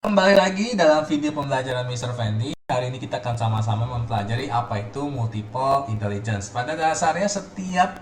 Kembali lagi dalam video pembelajaran Mr. Fendi. Hari ini kita akan sama-sama mempelajari apa itu multiple intelligence. Pada dasarnya setiap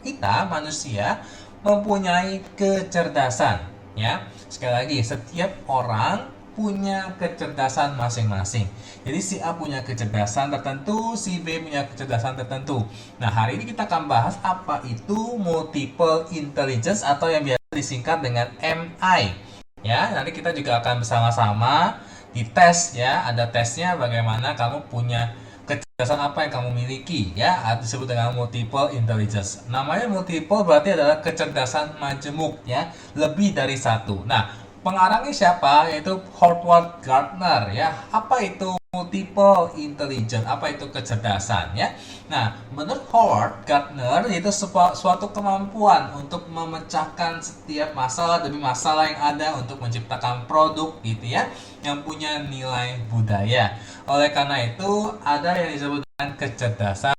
kita manusia mempunyai kecerdasan, ya. Sekali lagi, setiap orang punya kecerdasan masing-masing. Jadi si A punya kecerdasan tertentu, si B punya kecerdasan tertentu. Nah, hari ini kita akan bahas apa itu multiple intelligence atau yang biasa disingkat dengan MI. Ya, nanti kita juga akan bersama-sama dites ya. Ada tesnya bagaimana kamu punya kecerdasan apa yang kamu miliki ya, atau disebut dengan multiple intelligence. Namanya multiple berarti adalah kecerdasan majemuk ya, lebih dari satu. Nah, pengarangnya siapa? Yaitu Howard Gardner ya. Apa itu multiple intelligence? Apa itu kecerdasan ya? Nah, menurut Howard Gardner itu suatu kemampuan untuk memecahkan setiap masalah demi masalah yang ada untuk menciptakan produk gitu ya, yang punya nilai budaya. Oleh karena itu, ada yang disebut dengan kecerdasan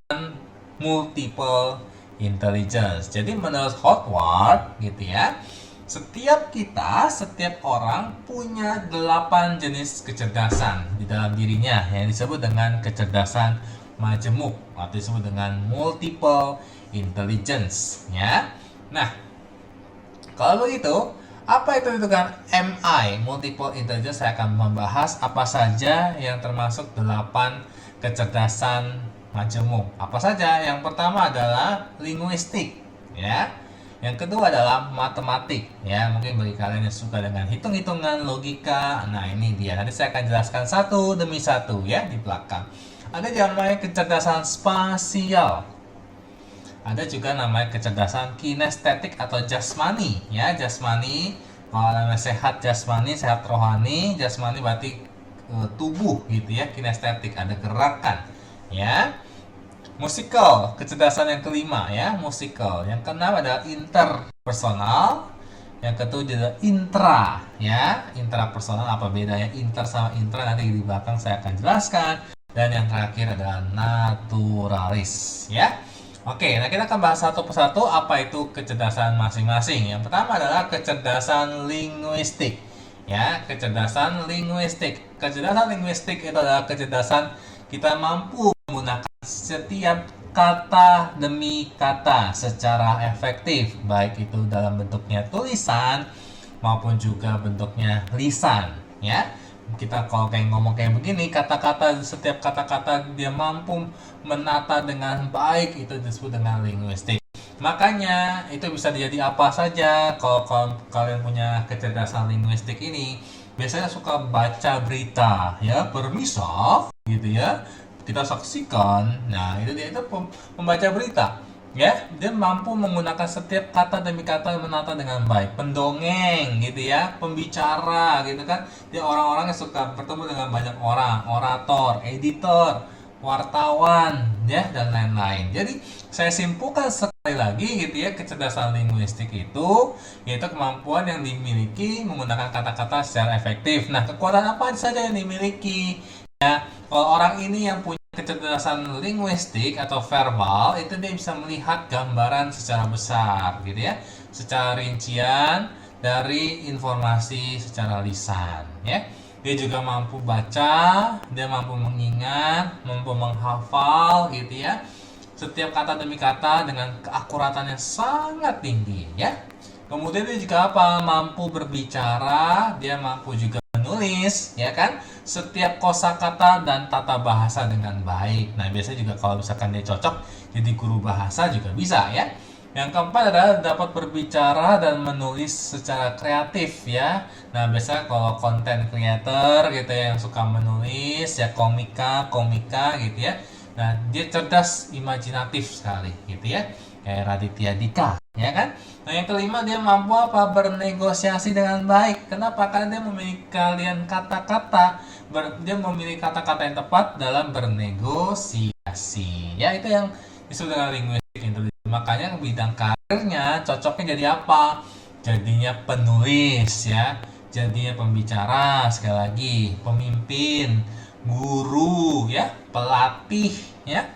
multiple intelligence. Jadi menurut Howard gitu ya, setiap orang punya 8 jenis kecerdasan di dalam dirinya yang disebut dengan kecerdasan majemuk atau disebut dengan multiple intelligence ya. Nah, kalau begitu, apa itu kan MI, multiple intelligence? Saya akan membahas apa saja yang termasuk 8 kecerdasan majemuk. Apa saja? Yang pertama adalah linguistik ya. Yang kedua adalah matematik ya. Mungkin bagi kalian yang suka dengan hitung-hitungan, logika, nah ini dia. Nanti saya akan jelaskan satu demi satu ya di belakang. Ada yang namanya kecerdasan spasial. Ada juga namanya kecerdasan kinestetik atau jasmani ya. Jasmani, kalau namanya sehat jasmani, sehat rohani. Jasmani berarti tubuh gitu ya. Kinestetik ada gerakan ya. Musikal, kecerdasan yang kelima ya, musikal. Yang keenam adalah interpersonal. Yang ketujuh adalah intra ya. Intrapersonal, apa bedanya inter sama intra nanti di belakang saya akan jelaskan. Dan yang terakhir adalah naturalis ya. Oke, nah kita akan bahas satu persatu apa itu kecerdasan masing-masing. Yang pertama adalah kecerdasan linguistik ya, kecerdasan linguistik. Kecerdasan linguistik itu adalah kecerdasan kita mampu menggunakan setiap kata demi kata secara efektif, baik itu dalam bentuknya tulisan maupun juga bentuknya lisan ya. Kita kalau kayak ngomong kayak begini, kata-kata, setiap kata-kata dia mampu menata dengan baik, itu disebut dengan linguistik. Makanya itu bisa jadi apa saja. Kalau kalian punya kecerdasan linguistik ini, biasanya suka baca berita ya, permisal gitu ya, kita saksikan. Nah, itu dia, itu pembaca berita ya. Dia mampu menggunakan setiap kata demi kata menata dengan baik. Pendongeng gitu ya, pembicara gitu kan. Dia orang-orang yang suka bertemu dengan banyak orang, orator, editor, wartawan ya, dan lain-lain. Jadi saya simpulkan sekali lagi gitu ya, kecerdasan linguistik itu yaitu kemampuan yang dimiliki menggunakan kata-kata secara efektif. Nah, kekuatan apa saja yang dimiliki? Ya, kalau orang ini yang punya kecerdasan linguistik atau verbal, itu dia bisa melihat gambaran secara besar gitu ya, secara rincian dari informasi secara lisan ya. Dia juga mampu baca, dia mampu mengingat, mampu menghafal gitu ya, setiap kata demi kata dengan keakuratan yang sangat tinggi ya. Kemudian dia juga apa? Mampu berbicara, dia mampu juga menulis ya kan, setiap kosakata dan tata bahasa dengan baik. Nah, biasanya juga kalau misalkan dia cocok jadi guru bahasa juga bisa ya. Yang keempat adalah dapat berbicara dan menulis secara kreatif ya. Nah, biasanya kalau content creator gitu ya, yang suka menulis ya, komika gitu ya. Nah, dia cerdas, imajinatif sekali gitu ya, kayak Raditya Dika ya kan. Nah, yang kelima, dia mampu apa? Bernegosiasi dengan baik. Kenapa? Karena dia memiliki kalian kata-kata, dia memilih kata-kata yang tepat dalam bernegosiasi ya. Itu yang disebut dengan linguistik intelligence. Makanya bidang karirnya cocoknya jadi apa? Jadinya penulis ya, jadinya pembicara, sekali lagi pemimpin, guru ya, pelatih ya,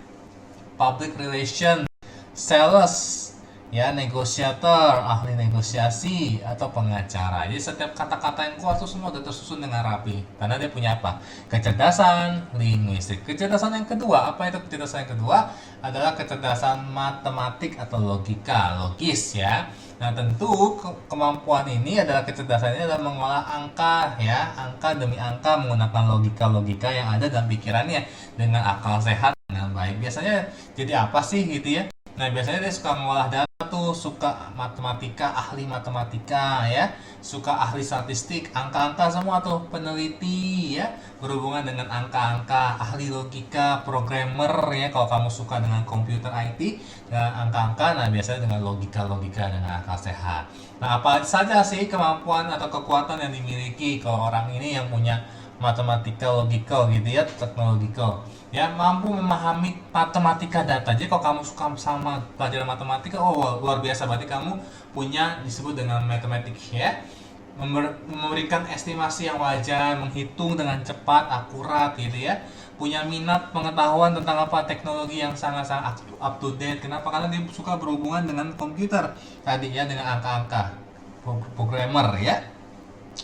public relation, sales ya, negosiator, ahli negosiasi, atau pengacara. Jadi setiap kata-kata yang kuat itu semua udah tersusun dengan rapi. Karena dia punya apa? Kecerdasan linguistik. Kecerdasan yang kedua, apa itu kecerdasan yang kedua? Adalah kecerdasan matematik atau logika, logis ya. Nah, tentu kemampuan ini adalah kecerdasan ini adalah mengolah angka ya, angka demi angka menggunakan logika-logika yang ada dalam pikirannya dengan akal sehat dengan baik. Biasanya jadi apa sih gitu ya? Nah, biasanya dia suka ngolah data tuh, suka matematika, ahli matematika ya, suka ahli statistik, angka-angka semua tuh, peneliti ya, berhubungan dengan angka-angka, ahli logika, programmer ya, kalau kamu suka dengan komputer IT, dengan angka-angka, nah biasanya dengan logika-logika dengan akal sehat. Nah, apa saja sih kemampuan atau kekuatan yang dimiliki kalau orang ini yang punya matematika logikal gitu ya, teknologikal ya, mampu memahami matematika data. Jadi kalau kamu suka sama pelajaran matematika, oh luar biasa, berarti kamu punya disebut dengan matematik ya, memberikan estimasi yang wajar, menghitung dengan cepat, akurat gitu ya, punya minat pengetahuan tentang apa teknologi yang sangat-sangat up to date. Kenapa? Karena dia suka berhubungan dengan komputer tadi ya, dengan angka-angka, programmer ya.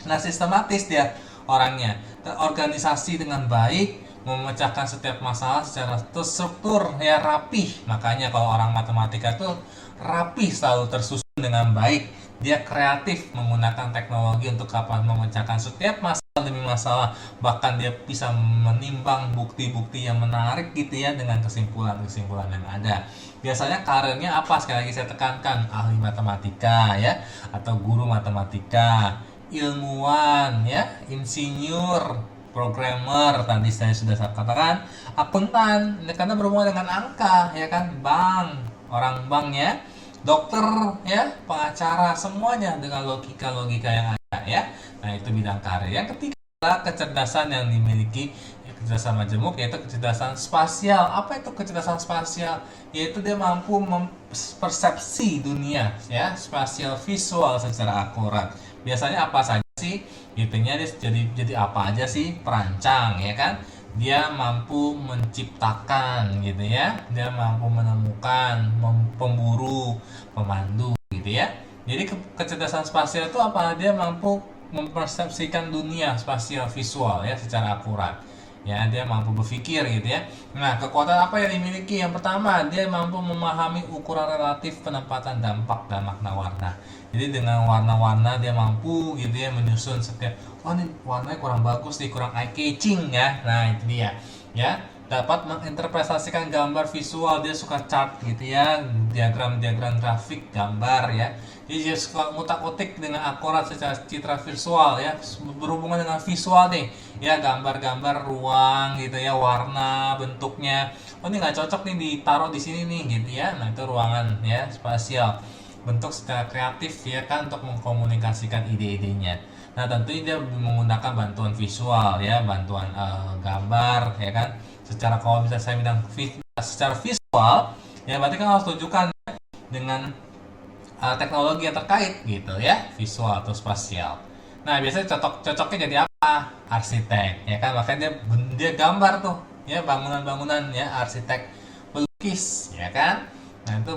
Nah, sistematis dia orangnya, terorganisasi dengan baik, memecahkan setiap masalah secara terstruktur ya, rapih. Makanya kalau orang matematika itu rapih, selalu tersusun dengan baik. Dia kreatif menggunakan teknologi untuk apa, memecahkan setiap masalah demi masalah. Bahkan dia bisa menimbang bukti-bukti yang menarik gitu ya, dengan kesimpulan-kesimpulan yang ada. Biasanya karirnya apa? Sekali lagi saya tekankan, ahli matematika ya, atau guru matematika, ilmuwan ya, insinyur, programmer, tadi saya sudah katakan, akuntan karena berhubungan dengan angka ya kan, bank, orang bank ya, dokter ya, pengacara, semuanya dengan logika-logika yang ada ya. Nah, itu bidang karir. Yang ketiga adalah kecerdasan yang dimiliki kecerdasan majemuk, yaitu kecerdasan spasial. Apa itu kecerdasan spasial? Yaitu dia mampu mempersepsi dunia ya, spasial visual secara akurat. Biasanya apa saja sih? Gitunya dia jadi apa aja sih? Perancang ya kan? Dia mampu menciptakan gitu ya. Dia mampu menemukan, pemburu, pemandu gitu ya. Jadi kecerdasan spasial itu apa? Dia mampu mempersepsikan dunia spasial visual ya secara akurat. Ya, dia mampu berpikir gitu ya. Nah, kekuatan apa yang dimiliki? Yang pertama, dia mampu memahami ukuran relatif penempatan dampak dan makna warna. Jadi dengan warna-warna dia mampu gitu ya menyusun setiap, oh ini warnanya kurang bagus nih, kurang eye catching ya. Nah, itu dia. Ya, dapat menginterpretasikan gambar visual, dia suka chart gitu ya, diagram-diagram grafik, gambar ya. Jadi dia suka ngutak-utik dengan akurat secara citra visual ya, berhubungan dengan visual nih ya, gambar-gambar ruang gitu ya, warna, bentuknya. Oh ini nggak cocok nih ditaruh di sini nih gitu ya. Nah, itu ruangan ya, spasial, bentuk secara kreatif ya kan, untuk mengkomunikasikan ide-idenya. Nah, tentunya dia menggunakan bantuan visual ya, bantuan gambar ya kan. Secara, kalau bisa saya bilang secara visual ya, berarti kan harus tunjukkan dengan teknologi yang terkait gitu ya, visual atau spasial. Nah, biasanya cocoknya jadi apa? Arsitek ya kan, makanya dia gambar tuh ya, bangunan-bangunan ya, arsitek, pelukis ya kan. Nah, itu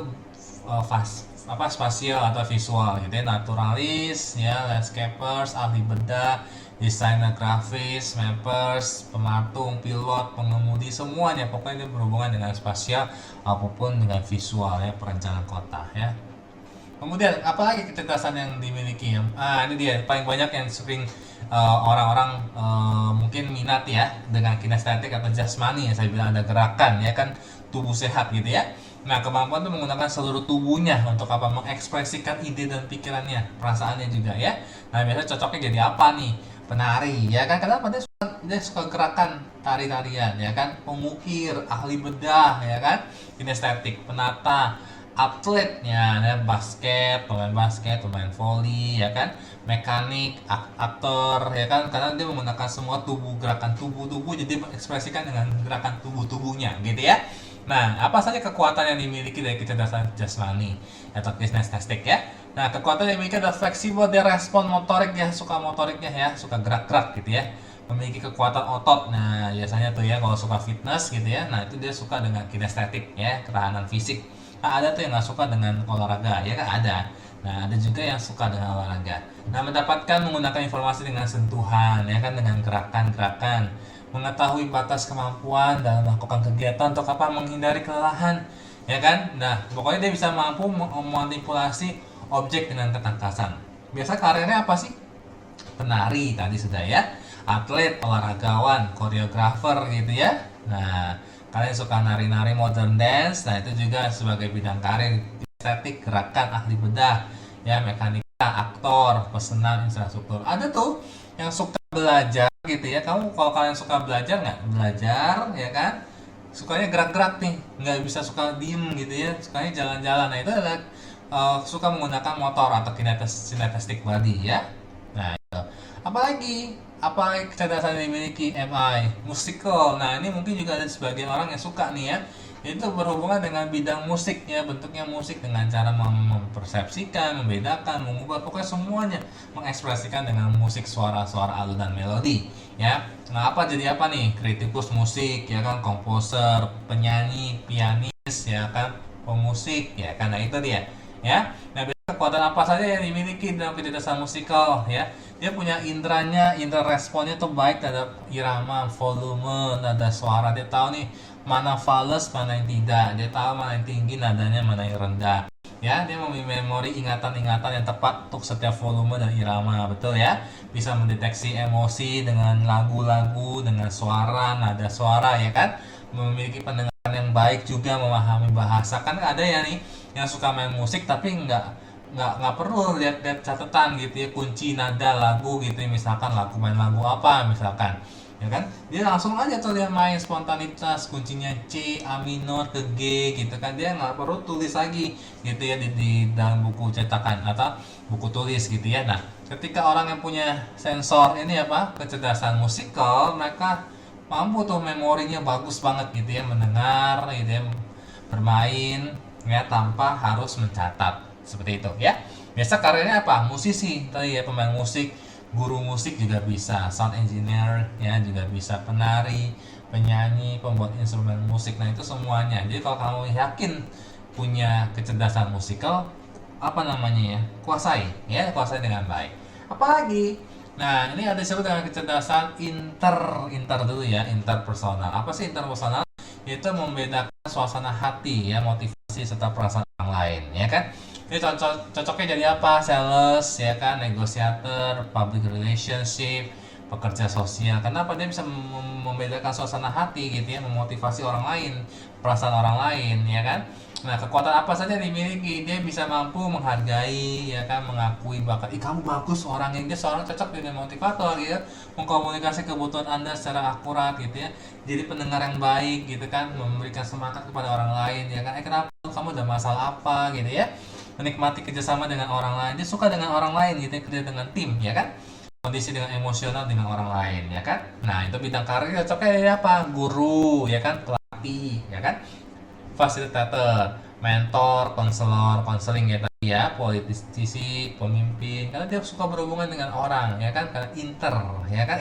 spasial atau visual gitu ya, naturalis ya, landscapers, ahli bedah, desainer grafis, mappers, pematung, pilot, pengemudi, semuanya pokoknya dia berhubungan dengan spasial apapun dengan visual ya, perencanaan kota ya. Kemudian apalagi kecerdasan yang dimiliki ya? Ini dia paling banyak yang sering orang-orang mungkin minat ya, dengan kinestetik atau jasmani ya, saya bilang ada gerakan ya kan, tubuh sehat gitu ya. Nah, kemampuan itu menggunakan seluruh tubuhnya untuk apa? Mengekspresikan ide dan pikirannya, perasaannya juga ya. Nah, biasanya cocoknya jadi apa nih? Penari ya kan, kenapa? Dia suka gerakan tari-tarian ya kan, pengukir, ahli bedah ya kan, kinestetik, penata, atletnya ya, pemain basket, pemain volley ya kan, mekanik, aktor ya kan, karena dia menggunakan semua gerakan tubuh jadi mengekspresikan dengan gerakan tubuhnya gitu ya. Nah, apa saja kekuatan yang dimiliki dari kecerdasan jasmani atau kinestetik ya? Nah, kekuatan yang dimiliki adalah fleksibel, dia respon motorik ya, suka motoriknya ya, suka gerak-gerak gitu ya. Memiliki kekuatan otot. Nah, biasanya tuh ya kalau suka fitness gitu ya, nah itu dia suka dengan kinestetik ya, ketahanan fisik. Ada tuh yang nggak suka dengan olahraga, ya kan ada. Nah, ada juga yang suka dengan olahraga. Nah, menggunakan informasi dengan sentuhan, ya kan, dengan gerakan-gerakan, mengetahui batas kemampuan dalam melakukan kegiatan untuk apa? Menghindari kelelahan, ya kan. Nah, pokoknya dia bisa mampu memanipulasi objek dengan ketangkasan. Biasa karirnya apa sih? Penari tadi sudah ya, atlet, olahragawan, koreografer gitu ya. Nah, kalian suka nari-nari modern dance, nah itu juga sebagai bidang karir. Estetik, gerakan, ahli bedah, ya, mekanika, aktor, pesanan, infrastruktur. Ada tuh yang suka belajar gitu ya. Kalau kalian suka belajar nggak? Belajar, ya kan? Sukanya gerak-gerak nih, nggak bisa suka diem gitu ya. Sukanya jalan-jalan. Nah itu adalah suka menggunakan motor atau kinetic body ya. Nah, apalagi kecerdasan yang dimiliki MI musical. Nah, ini mungkin juga ada sebagian orang yang suka nih ya, itu berhubungan dengan bidang musik ya, bentuknya musik dengan cara mempersepsikan, membedakan, mengubah, pokoknya semuanya mengekspresikan dengan musik, suara-suara, alunan melodi ya. Nah, jadi apa nih? Kritikus musik ya kan, komposer, penyanyi, pianis ya kan, pemusik ya kan. Nah, itu dia ya. Nah, kekuatan apa saja yang dimiliki dalam kecerdasan musikal ya? Dia punya indra responnya tuh baik terhadap irama, volume, nada suara. Dia tahu nih mana fals, mana yang tidak. Dia tahu mana yang tinggi nadanya, mana yang rendah. Ya, dia memiliki memori ingatan-ingatan yang tepat untuk setiap volume dan irama, betul ya. Bisa mendeteksi emosi dengan lagu-lagu, dengan suara, nada suara ya kan. Memiliki pendengaran yang baik juga, memahami bahasa. Kan ada ya nih yang suka main musik tapi nggak perlu lihat catatan gitu ya, kunci nada lagu gitu ya, misalkan main lagu apa misalkan ya kan, dia langsung aja tuh dia main spontanitas, kuncinya C, A minor ke G gitu kan, dia nggak perlu tulis lagi gitu ya di dalam buku cetakan atau buku tulis gitu ya. Nah, ketika orang yang punya sensor ini apa, kecerdasan musikal, mereka mampu tuh memorinya bagus banget gitu ya, mendengar gitu ya, bermain ya tanpa harus mencatat seperti itu ya. Biasa karirnya apa? Musisi tadi ya, pemain musik, guru musik juga bisa, sound engineer ya juga bisa, penari, penyanyi, pembuat instrumen musik. Nah, itu semuanya. Jadi kalau kamu yakin punya kecerdasan musikal, apa namanya ya, kuasai dengan baik. Apalagi, nah ini ada disebut dengan kecerdasan inter dulu ya, interpersonal. Apa sih interpersonal? Itu membedakan suasana hati ya, motivasi serta perasaan orang lain ya kan. Ini cocoknya jadi apa? Sales ya kan, negosiator, public relationship, pekerja sosial. Kenapa? Dia bisa membedakan suasana hati gitu ya, memotivasi orang lain, perasaan orang lain ya kan. Nah, kekuatan apa saja dimiliki? Dia bisa mampu menghargai ya kan, mengakui bakat. Kamu bagus orangnya. Dia seorang cocok dengan motivator gitu ya, mengkomunikasi kebutuhan Anda secara akurat gitu ya. Jadi pendengar yang baik gitu kan, memberikan semangat kepada orang lain ya kan. Kenapa kamu ada masalah apa gitu ya? Menikmati kerjasama dengan orang lain, dia suka dengan orang lain gitu ya, kerja dengan tim ya kan, kondisi dengan emosional dengan orang lain ya kan. Nah, itu bidang karir cocoknya ya apa? Guru ya kan, pelatih ya kan, fasilitator, mentor, konselor, konseling ya tadi ya, politisi, pemimpin, karena dia suka berhubungan dengan orang ya kan, karena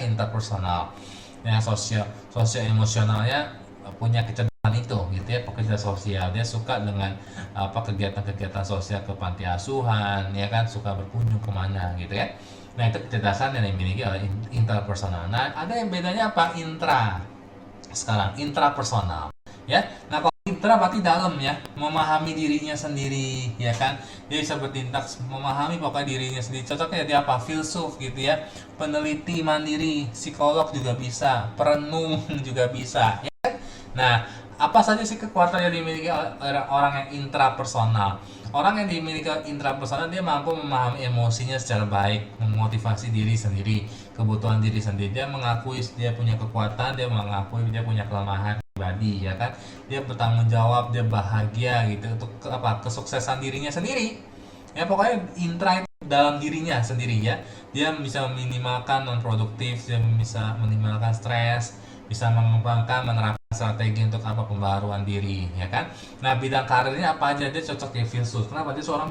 interpersonal ya, sosio emosionalnya punya kecerdasan itu gitu ya, pekerja sosial, dia suka dengan kegiatan-kegiatan sosial ke panti asuhan ya kan, suka berkunjung kemana gitu ya. Nah, itu kecerdasan yang dimiliki oleh interpersonal. Nah, ada yang bedanya apa? Intrapersonal ya. Nah, kalau intra berarti dalam ya, memahami dirinya sendiri ya kan, dia bisa bertindak memahami pokoknya dirinya sendiri. Cocoknya jadi apa? Filsuf gitu ya, peneliti mandiri, psikolog juga bisa, perenung juga bisa ya kan? Nah, apa saja sih kekuatan yang dimiliki oleh orang yang intrapersonal? Orang yang dimiliki intrapersonal, dia mampu memahami emosinya secara baik, memotivasi diri sendiri, kebutuhan diri sendiri. Dia mengakui dia punya kekuatan, dia mengakui dia punya kelemahan pribadi, ya kan? Dia bertanggung jawab, dia bahagia gitu untuk kesuksesan dirinya sendiri. Ya, pokoknya intra itu dalam dirinya sendiri ya. Dia bisa meminimalkan non produktif, dia bisa meminimalkan stres, bisa mengembangkan, menerapkan strategi untuk pembaruan diri ya kan. Nah, bidang karirnya apa aja? Dia cocok jadi filsuf. Kenapa? Dia seorang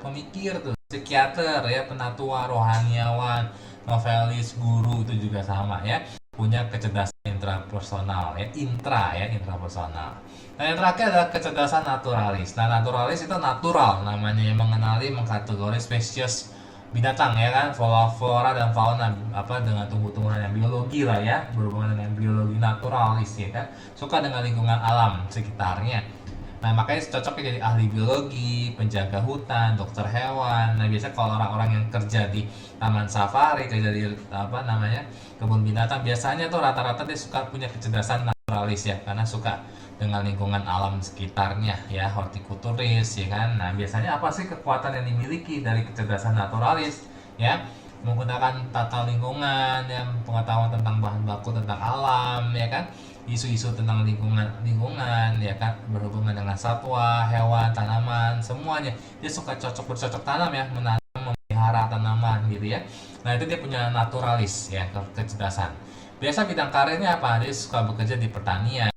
pemikir tuh, psikiater ya, penatua, rohaniawan, novelis, guru, itu juga sama ya. punya kecerdasan intrapersonal ya, intrapersonal. Nah, yang terakhir adalah kecerdasan naturalis. Nah, naturalis itu natural namanya, yang mengenali, mengkategori spesies binatang ya kan, flora dan fauna, apa dengan tumbuh-tumbuhan yang biologi lah ya, berhubungan dengan biologi, naturalis ya kan, suka dengan lingkungan alam sekitarnya. Nah, makanya cocoknya jadi ahli biologi, penjaga hutan, dokter hewan. Nah, biasanya kalau orang-orang yang kerja di taman safari, kerja di apa namanya, kebun binatang, biasanya tuh rata-rata dia suka punya kecerdasan naturalis ya, karena suka dengan lingkungan alam sekitarnya ya, hortikulturis ya kan. Nah, biasanya apa sih kekuatan yang dimiliki dari kecerdasan naturalis ya? Menggunakan tata lingkungan, ya, pengetahuan tentang bahan baku, tentang alam ya kan, isu-isu tentang lingkungan ya kan, berhubungan dengan satwa, hewan, tanaman, semuanya dia suka bercocok tanam ya, menanam, memelihara tanaman gitu ya. Nah, itu dia punya naturalis ya, kecerdasan. Biasa bidang karirnya apa, dia suka bekerja di pertanian,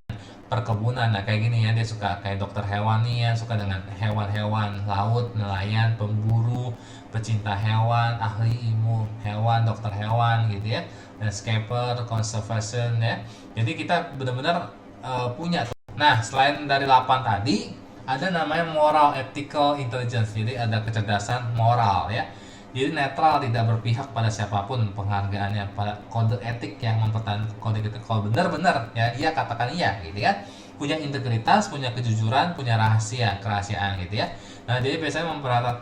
perkebunan. Nah, kayak gini ya, dia suka kayak dokter hewan nih ya, suka dengan hewan-hewan laut, nelayan, pemburu, pecinta hewan, ahli ilmu hewan, dokter hewan gitu ya, landscaper, conservation ya. Jadi kita benar-benar punya tuh. Nah, selain dari 8 tadi, ada namanya moral ethical intelligence. Jadi ada kecerdasan moral ya. Jadi netral, tidak berpihak pada siapapun, penghargaannya pada kode etik yang mempertahankan kode etik. Kalau benar-benar ya iya katakan iya gitu ya. Punya integritas, punya kejujuran, punya kerahasiaan gitu ya. Nah, jadi biasanya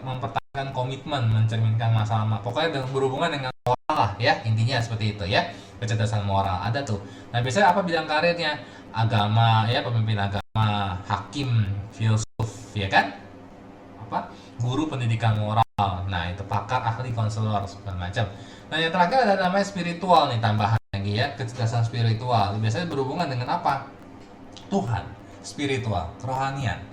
mempertahankan komitmen, mencerminkan masalah, pokoknya berhubungan dengan moral lah ya, intinya seperti itu ya. Kecerdasan moral ada tuh. Nah, biasanya apa bidang karirnya? Agama ya, pemimpin agama, hakim, filsuf ya kan, apa, guru pendidikan moral. Nah, itu pakar, ahli, konselor, segala macam. Nah, yang terakhir ada namanya spiritual nih, tambahan lagi ya, kecerdasan spiritual. Biasanya berhubungan dengan apa? Tuhan, spiritual, kerohanian,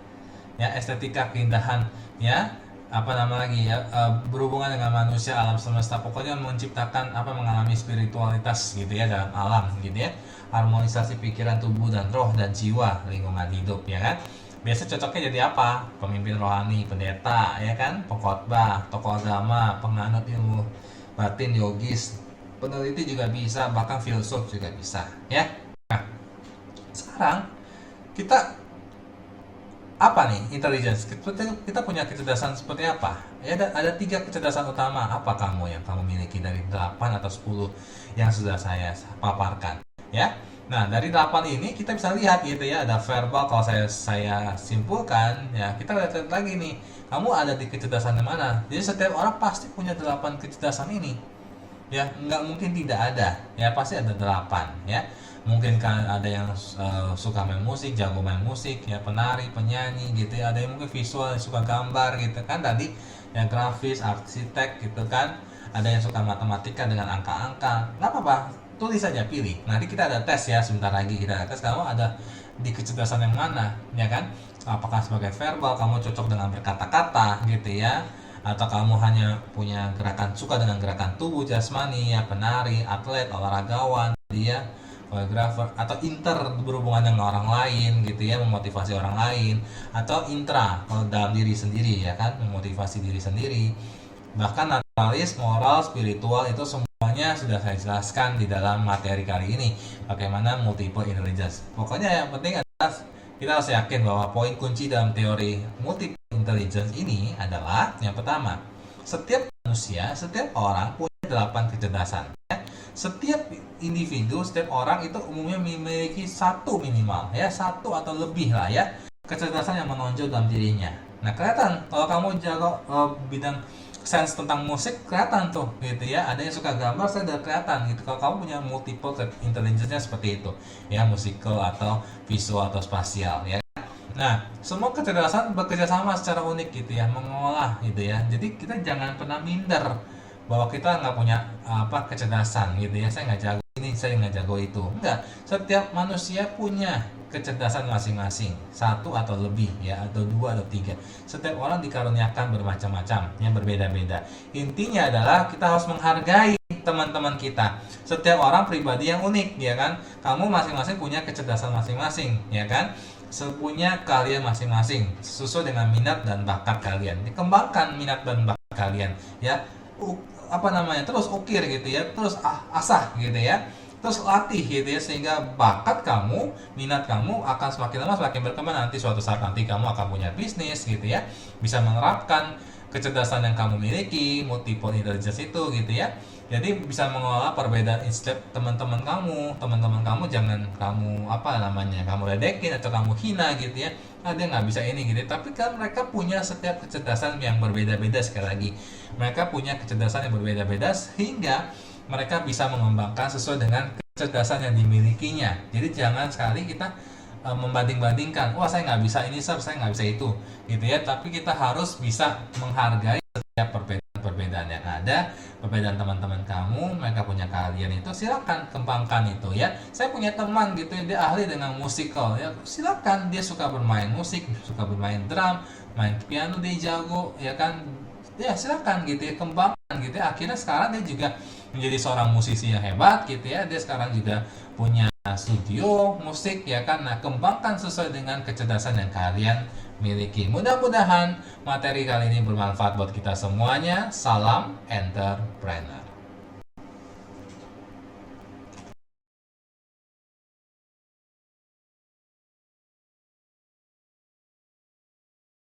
ya, estetika, keindahan, ya, apa nama lagi ya, berhubungan dengan manusia, alam semesta, pokoknya menciptakan apa, mengalami spiritualitas gitu ya dalam alam gitu ya, harmonisasi pikiran, tubuh dan roh dan jiwa, lingkungan hidup ya kan. Biasa cocoknya jadi apa? Pemimpin rohani, pendeta ya kan, pengkhotbah, tokoh agama, penganut ilmu batin, yogis, peneliti juga bisa, bahkan filsuf juga bisa ya. Nah, sekarang kita apa nih intelligence, kita punya kecerdasan seperti apa ya, ada 3 kecerdasan utama. Apa yang kamu miliki dari 8 atau 10 yang sudah saya paparkan ya. Nah, dari 8 ini kita bisa lihat gitu ya, ada verbal. Kalau saya simpulkan ya, kita lihat lagi nih, kamu ada di kecerdasan yang mana. Jadi setiap orang pasti punya 8 kecerdasan ini ya, nggak mungkin tidak ada ya, pasti ada 8 ya. Mungkin kan ada yang suka main musik, jago main musik ya, penari, penyanyi gitu ya. Ada yang mungkin visual, suka gambar gitu kan, tadi yang grafis, arsitek gitu kan. Ada yang suka matematika dengan angka-angka. Nggak apa-apa, tulis saja, pilih. Nanti kita ada tes ya, sebentar lagi kita ada tes, kamu ada di kecerdasan yang mana ya kan. Apakah sebagai verbal kamu cocok dengan berkata-kata gitu ya, atau kamu hanya punya suka dengan gerakan tubuh, jasmani ya, penari, atlet, olahragawan dia, koreografer, atau berhubungan dengan orang lain gitu ya, memotivasi orang lain, atau intra, kalau dalam diri sendiri ya kan, memotivasi diri sendiri. Bahkan naturalis, moral, spiritual itu semuanya sudah saya jelaskan di dalam materi kali ini, bagaimana multiple intelligence. Pokoknya yang penting adalah kita harus yakin bahwa poin kunci dalam teori multiple intelligence ini adalah yang pertama, setiap manusia, setiap orang punya 8 kecerdasan ya. Setiap individu, setiap orang itu umumnya memiliki satu minimal ya, satu atau lebih lah ya, kecerdasan yang menonjol dalam dirinya. Nah, kelihatan kalau kamu jago bidang sense tentang musik, kelihatan tuh gitu ya. Ada yang suka gambar, saya udah kelihatan gitu kalau kamu punya multiple intelligence-nya seperti itu ya, musikal atau visual atau spasial ya. Nah, semua kecerdasan bekerja sama secara unik gitu ya, mengolah gitu ya. Jadi kita jangan pernah minder bahwa kita nggak punya kecerdasan gitu ya. Saya nggak jago ini, saya nggak jago itu. Enggak, setiap manusia punya kecerdasan masing-masing, satu atau lebih ya, atau 2 atau 3. Setiap orang dikaruniakan bermacam-macam, yang berbeda-beda. Intinya adalah kita harus menghargai teman-teman kita. Setiap orang pribadi yang unik ya kan. Kamu masing-masing punya kecerdasan masing-masing ya kan. Punya kalian masing-masing sesuai dengan minat dan bakat kalian. Dikembangkan minat dan bakat kalian ya. Terus ukir gitu ya, terus asah gitu ya, terus latih gitu ya, sehingga bakat kamu, minat kamu akan semakin lama semakin berkembang. Nanti suatu saat nanti kamu akan punya bisnis gitu ya, bisa menerapkan kecerdasan yang kamu miliki, multiple intelligence itu gitu ya. Jadi bisa mengelola perbedaan insting teman-teman kamu jangan kamu apa namanya, kamu ledekin atau kamu hina gitu ya. Dia nggak bisa ini gitu, tapi kan mereka punya setiap kecerdasan yang berbeda-beda. Sekali lagi, mereka punya kecerdasan yang berbeda-beda sehingga mereka bisa mengembangkan sesuai dengan kecerdasan yang dimilikinya. Jadi jangan sekali kita membanding-bandingkan, wah saya nggak bisa ini sir, saya nggak bisa itu gitu ya. Tapi kita harus bisa menghargai setiap perbedaan yang ada, perbedaan teman-teman kamu, mereka punya keahlian itu, silakan kembangkan itu ya. Saya punya teman gitu ya, dia ahli dengan musikal ya, silakan, dia suka bermain musik, suka bermain drum, main piano, dia jago ya kan, ya silakan gitu ya, kembangkan gitu ya. Akhirnya sekarang dia juga menjadi seorang musisi yang hebat gitu ya, dia sekarang juga punya studio musik ya kan. Nah, kembangkan sesuai dengan kecerdasan yang kalian miliki. Mudah-mudahan materi kali ini bermanfaat buat kita semuanya. Salam entrepreneur.